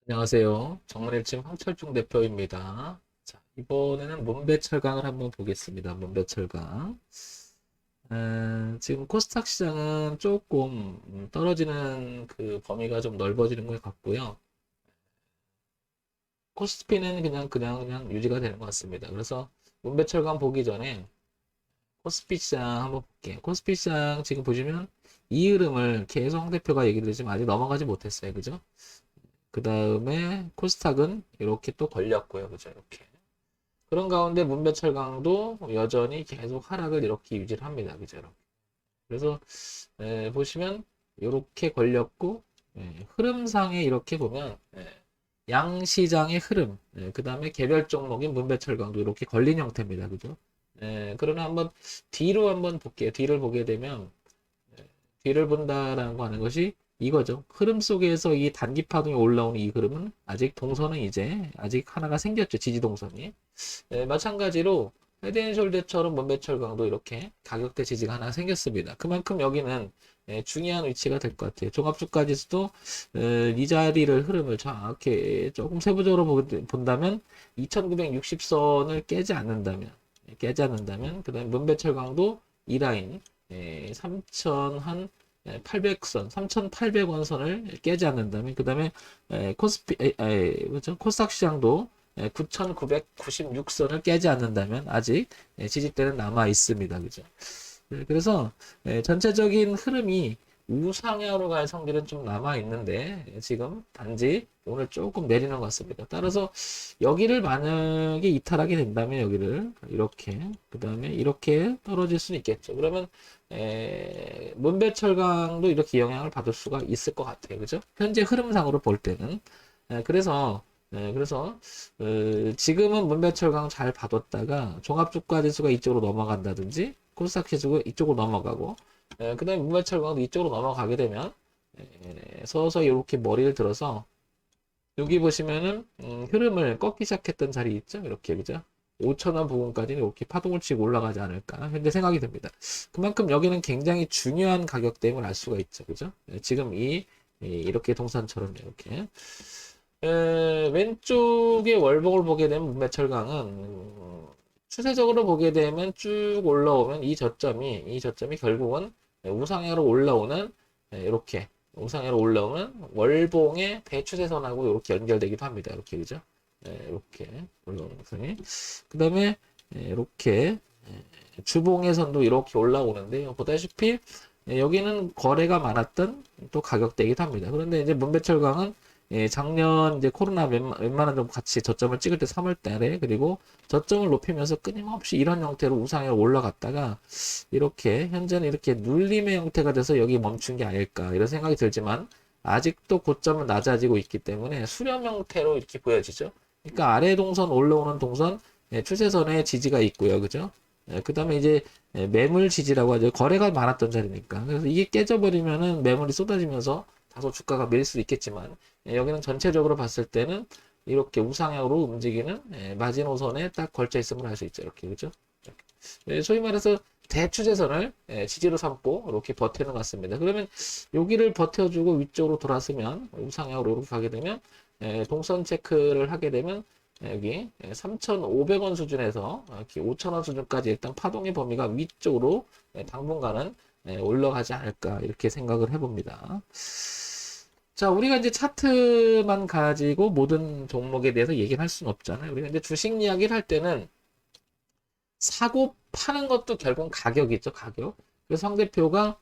안녕하세요. 정문일침 황철중 대표입니다. 자, 이번에는 문배철강을 한번 보겠습니다. 문배철강. 지금 코스닥 시장은 조금 떨어지는 그 범위가 좀 넓어지는 것 같고요. 코스피는 그냥 유지가 되는 것 같습니다. 그래서 문배철강 보기 전에 코스피 시장 한번 볼게요. 코스피 시장 지금 보시면 이 흐름을 계속 황 대표가 얘기를 했지만 아직 넘어가지 못했어요. 그죠? 그 다음에 코스닥은 이렇게 또 걸렸고요. 그죠? 이렇게. 그런 가운데 문배철강도 여전히 계속 하락을 이렇게 유지를 합니다. 그죠? 이렇게. 그래서 보시면 이렇게 걸렸고 흐름상에 이렇게 보면 양시장의 흐름, 그 다음에 개별 종목인 문배철강도 이렇게 걸린 형태입니다. 그죠? 그러나 한번 뒤로 한번 볼게요. 뒤를 보게 되면 뒤를 본다라고 하는 것이 이거죠. 흐름 속에서 이 단기 파동이 올라오는 이 흐름은 아직 동선은 이제 아직 하나가 생겼죠. 지지 동선이. 마찬가지로 헤드앤숄더처럼 문배철 강도 이렇게 가격대 지지가 하나 생겼습니다. 그만큼 여기는 중요한 위치가 될 것 같아요. 종합주가지수도 이 자리를 흐름을 정확히 조금 세부적으로 본다면 2960선을 깨지 않는다면 그다음에 문배철 강도 이 라인 3천 한 800선, 3,800원 선을 깨지 않는다면, 그 다음에, 뭐죠? 코스닥 시장도 9,996선을 깨지 않는다면, 아직 지지대는 남아 있습니다. 그죠? 그래서, 전체적인 흐름이 우상향으로 갈 성질은 좀 남아 있는데, 지금 단지 오늘 조금 내리는 것 같습니다. 따라서, 여기를 만약에 이탈하게 된다면, 여기를 이렇게, 그 다음에 이렇게 떨어질 수는 있겠죠. 그러면, 문배철강도 이렇게 영향을 받을 수가 있을 것 같아요. 그죠? 현재 흐름상으로 볼 때는. 그래서 지금은 문배철강 잘 봐뒀다가 종합주가지수가 이쪽으로 넘어간다든지 코스닥 지수가 이쪽으로 넘어가고 그 다음에 문배철강도 이쪽으로 넘어가게 되면 서서히 이렇게 머리를 들어서 여기 보시면은 흐름을 꺾기 시작했던 자리 있죠? 이렇게 그죠? 5천원 부근까지는 이렇게 파동을 치고 올라가지 않을까 현재 생각이 듭니다. 그만큼 여기는 굉장히 중요한 가격대임을 알 수가 있죠. 그죠? 지금 이렇게 동산처럼 이렇게 왼쪽에 월봉을 보게 되면 문매철강은 추세적으로 보게 되면 쭉 올라오면 이 저점이 결국은 우상향으로 올라오는 이렇게 우상향으로 올라오면 월봉의 대추세선하고 이렇게 연결되기도 합니다. 이렇게 그죠? 이렇게 올라오는 선이. 그 다음에 이렇게 주봉의 선도 이렇게 올라오는데요. 보다시피 여기는 거래가 많았던 또 가격대이기도 합니다. 그런데 이제 문배철강은 작년 이제 코로나 웬만한 좀 같이 저점을 찍을 때 3월 달에 그리고 저점을 높이면서 끊임없이 이런 형태로 우상향으로 올라갔다가 이렇게 현재는 이렇게 눌림의 형태가 돼서 여기 멈춘 게 아닐까 이런 생각이 들지만 아직도 고점은 낮아지고 있기 때문에 수렴 형태로 이렇게 보여지죠. 그러니까 아래 동선 올라오는 동선 추세선에 지지가 있고요. 그죠? 그 다음에 이제 매물 지지라고 하죠. 거래가 많았던 자리니까. 그래서 이게 깨져버리면은 매물이 쏟아지면서 다소 주가가 밀릴 수 있겠지만 여기는 전체적으로 봤을 때는 이렇게 우상향으로 움직이는 마지노선에 딱 걸쳐 있음을 알 수 있죠. 이렇게 그죠? 소위 말해서 대추세선을 지지로 삼고 이렇게 버티는 것 같습니다. 그러면 여기를 버텨주고 위쪽으로 돌았으면 우상향으로 이렇게 가게 되면 동선 체크를 하게 되면 여기 3,500원 수준에서 이렇게 5,000원 수준까지 일단 파동의 범위가 위쪽으로 당분간은 올라가지 않을까 이렇게 생각을 해봅니다. 자, 우리가 이제 차트만 가지고 모든 종목에 대해서 얘기를 할 수는 없잖아요. 우리가 이제 주식 이야기를 할 때는 사고 파는 것도 결국 가격이죠, 가격. 그래서 황 대표가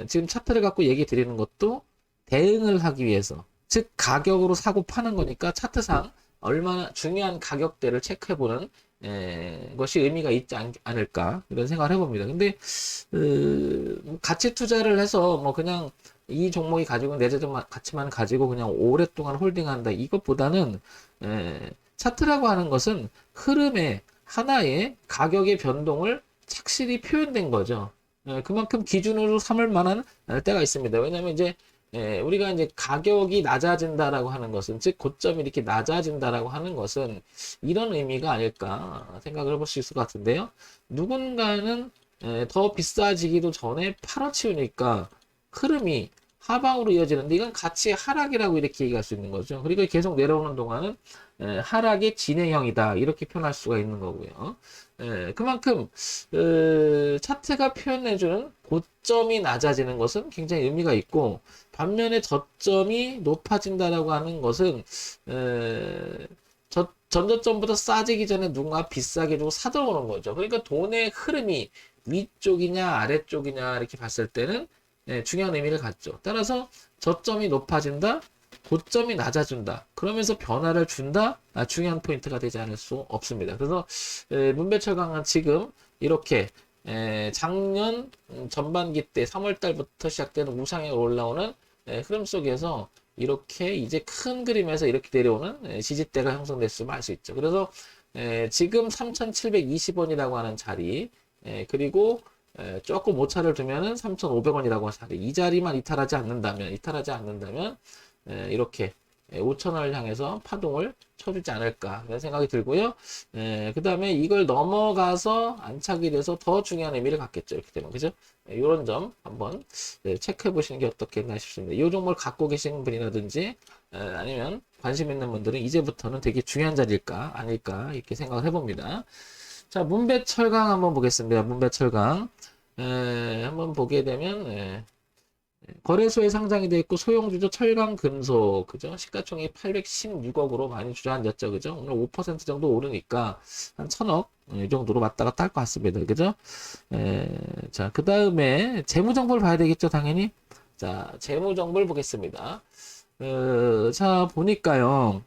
지금 차트를 갖고 얘기 드리는 것도 대응을 하기 위해서, 즉 가격으로 사고 파는 거니까 차트상 얼마나 중요한 가격대를 체크해보는 것이 의미가 있지 않을까 이런 생각을 해봅니다. 근데 가치 투자를 해서 뭐 그냥 이 종목이 가지고 내재적 가치만 가지고 그냥 오랫동안 홀딩한다 이것보다는 차트라고 하는 것은 흐름의 하나의 가격의 변동을 착실히 표현된 거죠. 그만큼 기준으로 삼을 만한 때가 있습니다. 왜냐하면 이제 우리가 이제 가격이 낮아진다라고 하는 것은, 즉 고점이 이렇게 낮아진다라고 하는 것은 이런 의미가 아닐까 생각을 해볼 수 있을 것 같은데요. 누군가는 더 비싸지기도 전에 팔아치우니까 흐름이 하방으로 이어지는데 이건 같이 하락이라고 이렇게 얘기할 수 있는 거죠. 그리고 계속 내려오는 동안은 하락의 진행형이다 이렇게 표현할 수가 있는 거고요. 그만큼 차트가 표현해주는 고점이 낮아지는 것은 굉장히 의미가 있고 반면에 저점이 높아진다라고 하는 것은 전저점보다 싸지기 전에 누군가 비싸게 주고 사들어오는 거죠. 그러니까 돈의 흐름이 위쪽이냐 아래쪽이냐 이렇게 봤을 때는 중요한 의미를 갖죠. 따라서 저점이 높아진다, 고점이 낮아진다. 그러면서 변화를 준다. 중요한 포인트가 되지 않을 수 없습니다. 그래서 문배철강은 지금 이렇게 작년 전반기 때 3월 달부터 시작되는 우상에 올라오는 흐름 속에서 이렇게 이제 큰 그림에서 이렇게 내려오는 지지대가 형성됐음을 알 수 있죠. 그래서 지금 3,720원이라고 하는 자리 그리고 조금 오차를 두면은 3,500원이라고 하는 자리 이 자리만 이탈하지 않는다면 이렇게 5,000원을 향해서 파동을 쳐주지 않을까 그런 생각이 들고요. 그 다음에 이걸 넘어가서 안착이 돼서 더 중요한 의미를 갖겠죠. 이렇게 되면 그죠? 이런 점 한번 체크해 보시는 게 어떻겠나 싶습니다. 이 종목을 갖고 계신 분이라든지 아니면 관심 있는 분들은 이제부터는 되게 중요한 자리일까 아닐까 이렇게 생각을 해봅니다. 자, 문배철강 한번 보겠습니다. 문배철강 한번 보게 되면 거래소에 상장이 되어 있고 소형주죠. 철강금속 그죠? 시가총액 816억으로 많이 주저앉았죠. 그죠? 오늘 5% 정도 오르니까 한 1,000억 이 정도로 왔다 갔다 할 것 같습니다. 그죠? 자, 그 다음에 재무정보를 봐야 되겠죠. 당연히. 자, 재무정보를 보겠습니다. 자, 보니까요.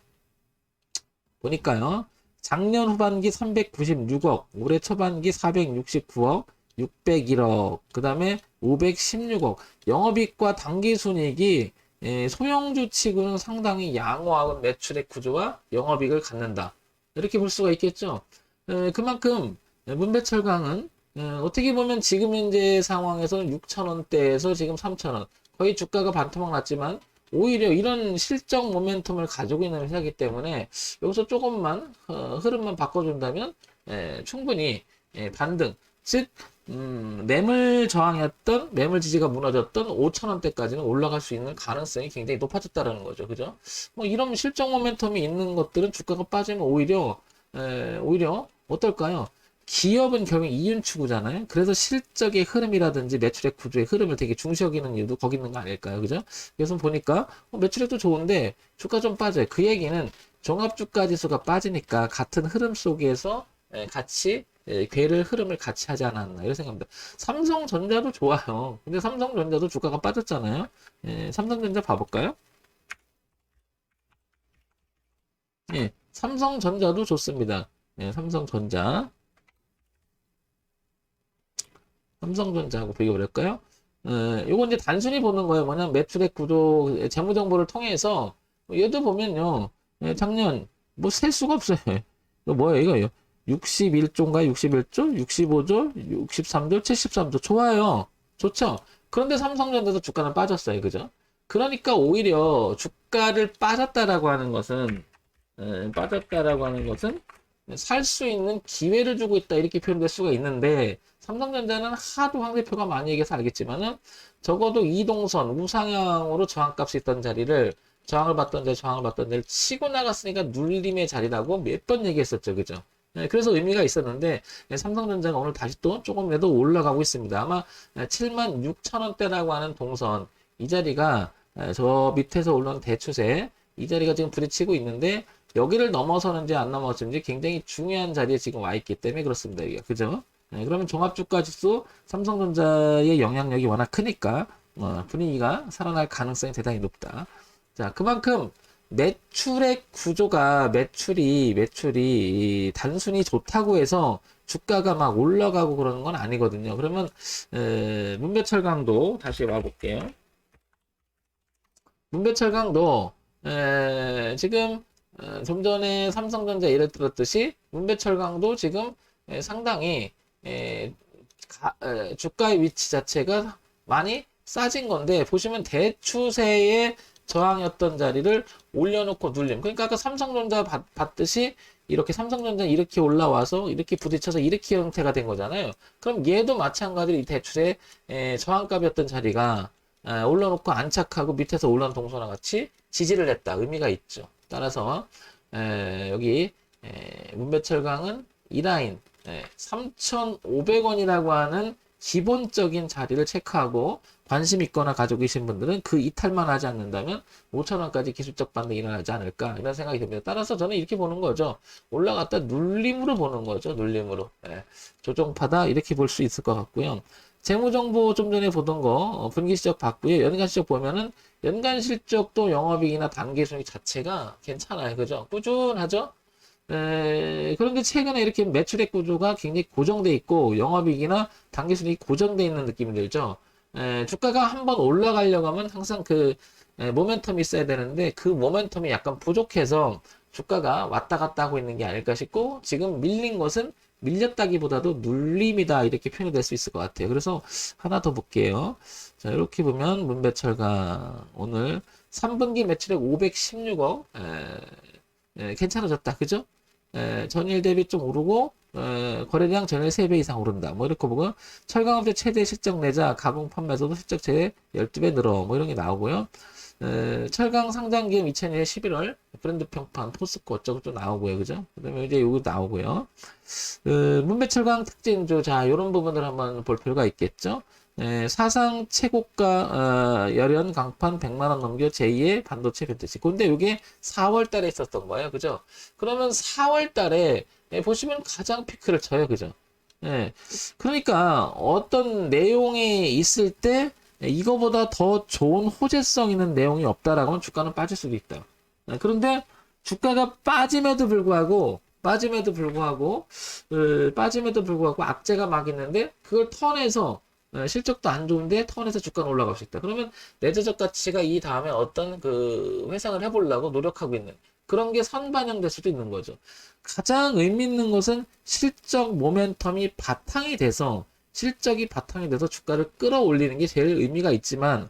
작년 후반기 396억, 올해 초반기 469억, 601억, 그 다음에 516억. 영업이익과 당기순이익이 소형주 치고는 상당히 양호한 매출액 구조와 영업이익을 갖는다. 이렇게 볼 수가 있겠죠. 그만큼 문배철강은 어떻게 보면 지금 현재 상황에서는 6,000원대에서 지금 3,000원. 거의 주가가 반토막 났지만 오히려 이런 실적 모멘텀을 가지고 있는 회사이기 때문에 여기서 조금만 흐름만 바꿔준다면 충분히 반등 즉 매물 저항이었던 매물 지지가 무너졌던 5,000원대까지는 올라갈 수 있는 가능성이 굉장히 높아졌다는 거죠. 그죠? 뭐 이런 실적 모멘텀이 있는 것들은 주가가 빠지면 오히려 어떨까요? 기업은 결국 이윤 추구잖아요. 그래서 실적의 흐름이라든지 매출액 구조의 흐름을 되게 중시 여기는 이유도 거기 있는 거 아닐까요? 그죠? 그래서 보니까 매출액도 좋은데 주가 좀 빠져요. 그 얘기는 종합주가지수가 빠지니까 같은 흐름 속에서 같이 괴를 흐름을 같이 하지 않았나 이런 생각입니다. 삼성전자도 좋아요. 근데 삼성전자도 주가가 빠졌잖아요. 삼성전자 봐볼까요? 삼성전자도 좋습니다. 삼성전자하고 비교해 볼까요? 요건 이제 단순히 보는 거예요. 뭐냐면 매출액 구조, 재무 정보를 통해서 얘도 보면요. 작년 뭐 셀 수가 없어요. 이거 뭐예요, 이거? 61조인가 61조, 65조, 63조, 73조 좋아요. 좋죠. 그런데 삼성전자도 주가는 빠졌어요. 그죠? 그러니까 오히려 주가를 빠졌다라고 하는 것은 살 수 있는 기회를 주고 있다 이렇게 표현될 수가 있는데 삼성전자는 하도 황 대표가 많이 얘기해서 알겠지만은 적어도 이동선 우상향으로 저항값이 있던 자리를 저항을 받던 자리를 치고 나갔으니까 눌림의 자리라고 몇 번 얘기했었죠. 그죠? 그래서 의미가 있었는데 삼성전자가 오늘 다시 또 조금이라도 올라가고 있습니다. 아마 76,000원대라고 하는 동선 이 자리가 저 밑에서 올라온 대추세 이 자리가 지금 부딪히고 있는데 여기를 넘어서는지 안 넘어서는지 굉장히 중요한 자리에 지금 와 있기 때문에 그렇습니다. 여기가. 그죠? 그러면 종합주가지수 삼성전자의 영향력이 워낙 크니까 분위기가 살아날 가능성이 대단히 높다. 자, 그만큼 매출액 구조가 매출이 단순히 좋다고 해서 주가가 막 올라가고 그러는 건 아니거든요. 그러면 문배철강도 다시 와볼게요. 문배철강도 지금 좀 전에 삼성전자 예를 들었듯이 문배철강도 지금 상당히 주가의 위치 자체가 많이 싸진 건데 보시면 대추세의 저항이었던 자리를 올려놓고 눌림. 그러니까 아까 삼성전자 봤듯이 이렇게 삼성전자 이렇게 올라와서 이렇게 부딪혀서 이렇게 형태가 된 거잖아요. 그럼 얘도 마찬가지로 이 대추세 저항값이었던 자리가 올려놓고 안착하고 밑에서 올라온 동선과 같이 지지를 했다. 의미가 있죠. 따라서 여기 문배철강은 이 라인 3,500원이라고 하는 기본적인 자리를 체크하고 관심 있거나 가지고 계신 분들은 그 이탈만 하지 않는다면 5,000원까지 기술적 반등이 일어나지 않을까 이런 생각이 듭니다. 따라서 저는 이렇게 보는 거죠. 올라갔다 눌림으로 보는 거죠. 눌림으로. 조정파다 이렇게 볼 수 있을 것 같고요. 재무정보 좀 전에 보던 거 분기 실적 봤고요. 연간 실적 보면은 연간 실적도 영업이익이나 단기순이익 자체가 괜찮아요. 그죠? 꾸준하죠? 그런데 최근에 이렇게 매출액 구조가 굉장히 고정돼 있고 영업이익이나 단기순이익 고정돼 있는 느낌이 들죠. 주가가 한번 올라가려고 하면 항상 그 모멘텀이 있어야 되는데 그 모멘텀이 약간 부족해서 주가가 왔다 갔다 하고 있는 게 아닐까 싶고 지금 밀린 것은 밀렸다기보다도 눌림이다 이렇게 표현이 될 수 있을 것 같아요. 그래서 하나 더 볼게요. 자, 이렇게 보면 문배철강 오늘 3분기 매출액 516억 괜찮아졌다. 그죠? 전일 대비 좀 오르고 거래량 전일 3배 이상 오른다. 뭐 이렇게 보고 철강업체 최대 실적 내자 가공 판매에서도 실적 최대 12배 늘어. 뭐 이런 게 나오고요. 철강 상장기업 2001년 11월 브랜드 평판 포스코 어쩌고 또 나오고요. 그죠? 그 다음에 이제 요거 나오고요. 문배철강 특징주 자 요런 부분을 한번 볼 필요가 있겠죠. 사상 최고가 열연 강판 100만원 넘겨 제2의 반도체 벤트시. 근데 이게 4월 달에 있었던 거예요. 그죠? 그러면 4월 달에 보시면 가장 피크를 쳐요. 그죠? 그러니까 어떤 내용이 있을 때 이거보다 더 좋은 호재성 있는 내용이 없다라고 하면 주가는 빠질 수도 있다. 그런데 주가가 빠짐에도 불구하고 악재가 막 있는데 그걸 턴해서 실적도 안 좋은데 턴에서 주가는 올라갈 수 있다. 그러면 내재적 가치가 이 다음에 어떤 그 회상을 해보려고 노력하고 있는 그런 게 선반영될 수도 있는 거죠. 가장 의미 있는 것은 실적 모멘텀이 실적이 바탕이 돼서 주가를 끌어올리는 게 제일 의미가 있지만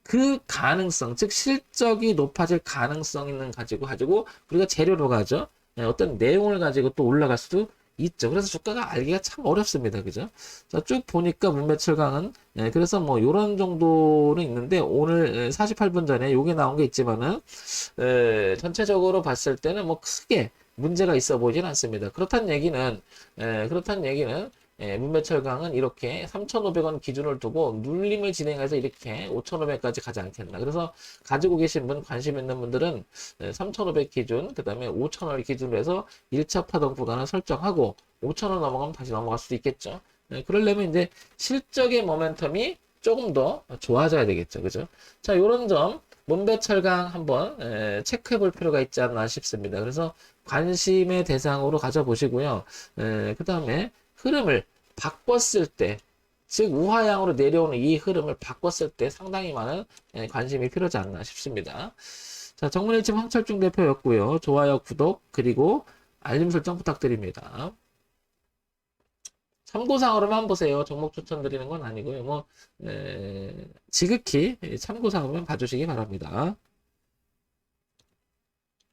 그 가능성, 즉 실적이 높아질 가능성 있는 가지고 우리가 재료로 가죠. 어떤 내용을 가지고 또 올라갈 수도 있죠. 그래서 주가가 알기가 참 어렵습니다. 그죠? 자, 쭉 보니까 문배철강은 그래서 뭐 요런 정도는 있는데 오늘 48분 전에 요게 나온 게 있지만은 전체적으로 봤을 때는 뭐 크게 문제가 있어 보이진 않습니다. 그렇다는 얘기는 문배철강은 이렇게 3,500원 기준을 두고 눌림을 진행해서 이렇게 5,500까지 가지 않겠나. 그래서 가지고 계신 분, 관심 있는 분들은 3,500 기준, 그 다음에 5,000원 기준으로 해서 1차 파동 구간을 설정하고 5,000원 넘어가면 다시 넘어갈 수도 있겠죠. 그러려면 이제 실적의 모멘텀이 조금 더 좋아져야 되겠죠. 그죠? 자, 요런 점, 문배철강 한번 체크해 볼 필요가 있지 않나 싶습니다. 그래서 관심의 대상으로 가져보시고요. 그 다음에 흐름을 바꿨을 때, 즉 우하향으로 내려오는 이 흐름을 바꿨을 때 상당히 많은 관심이 필요하지 않나 싶습니다. 자, 정문일침 황철중 대표였고요. 좋아요, 구독, 그리고 알림 설정 부탁드립니다. 참고사항으로만 보세요. 종목 추천드리는 건 아니고요. 뭐 지극히 참고사항으로만 봐주시기 바랍니다.